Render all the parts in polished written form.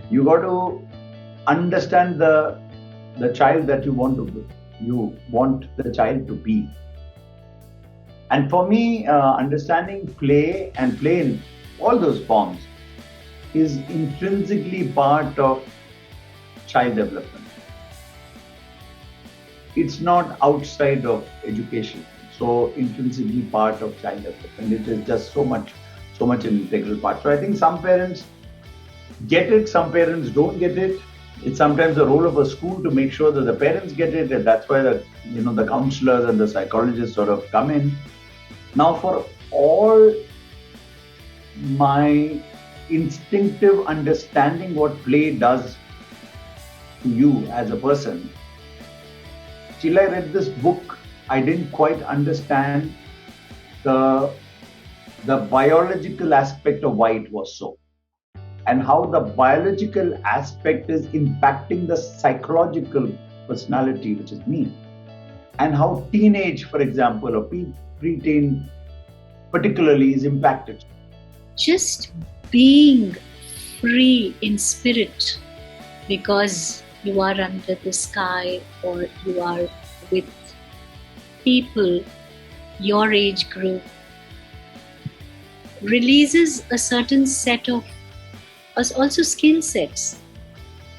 You got to understand the child that you want the child to be. And for me, understanding play and play in all those forms is intrinsically part of child development. It's not outside of education. So intrinsically part of child development. It is just so much an integral part. So I think some parents get it, some parents don't get it. It's sometimes the role of a school to make sure that the parents get it, and that's why the counselors and the psychologists sort of come in. Now, for all my instinctive understanding what play does to you as a person, till I read this book, I didn't quite understand the the biological aspect of why it was so, and how the biological aspect is impacting the psychological personality, which is me, and how teenage, for example, or preteen particularly is impacted. Just being free in spirit because you are under the sky or you are with people your age group releases a certain set of also skill sets,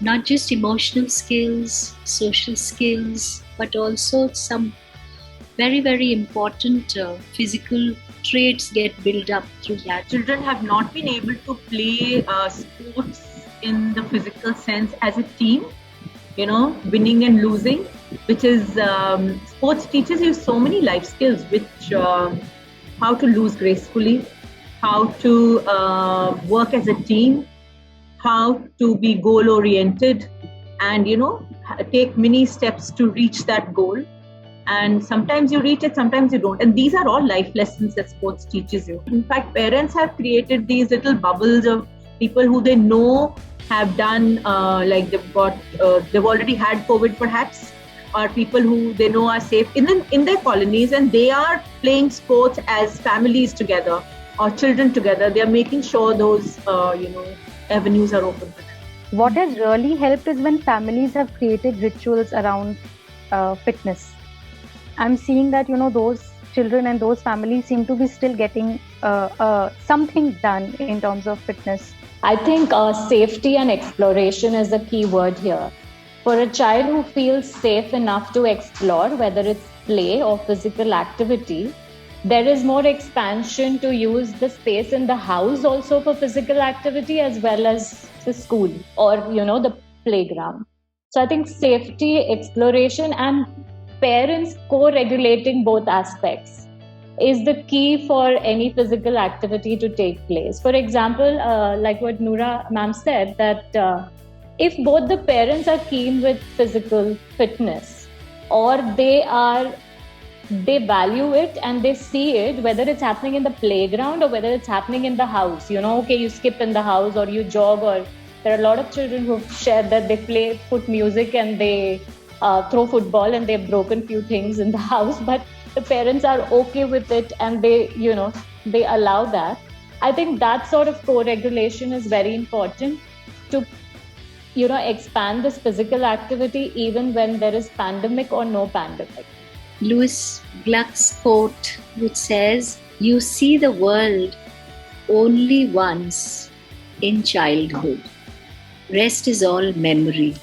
not just emotional skills, social skills, but also some very, very important physical traits get built up through that. Children have not been able to play sports in the physical sense as a team, winning and losing, which is sports teaches you so many life skills, which how to lose gracefully, how to work as a team, how to be goal oriented, and take many steps to reach that goal. And sometimes you reach it, sometimes you don't. And these are all life lessons that sports teaches you. In fact, parents have created these little bubbles of people who they know have done, like they've already had COVID perhaps, or people who they know are safe in their colonies, and they are playing sports as families together or children together. They are making sure those, avenues are open for them. What has really helped is when families have created rituals around fitness. I'm seeing that, those children and those families seem to be still getting something done in terms of fitness. I think safety and exploration is a key word here. For a child who feels safe enough to explore, whether it's play or physical activity, there is more expansion to use the space in the house also for physical activity as well as the school or, the playground. So I think safety, exploration, and parents co-regulating both aspects is the key for any physical activity to take place. For example, like what Noora ma'am said, that if both the parents are keen with physical fitness or they value it and they see it, whether it's happening in the playground or whether it's happening in the house, you skip in the house or you jog, or there are a lot of children who've shared that they put music and they throw football and they've broken few things in the house, but the parents are okay with it and they allow that. I think that sort of co-regulation is very important to expand this physical activity even when there is pandemic or no pandemic. Lewis Gluck's quote, which says, "You see the world only once in childhood. Rest is all memory."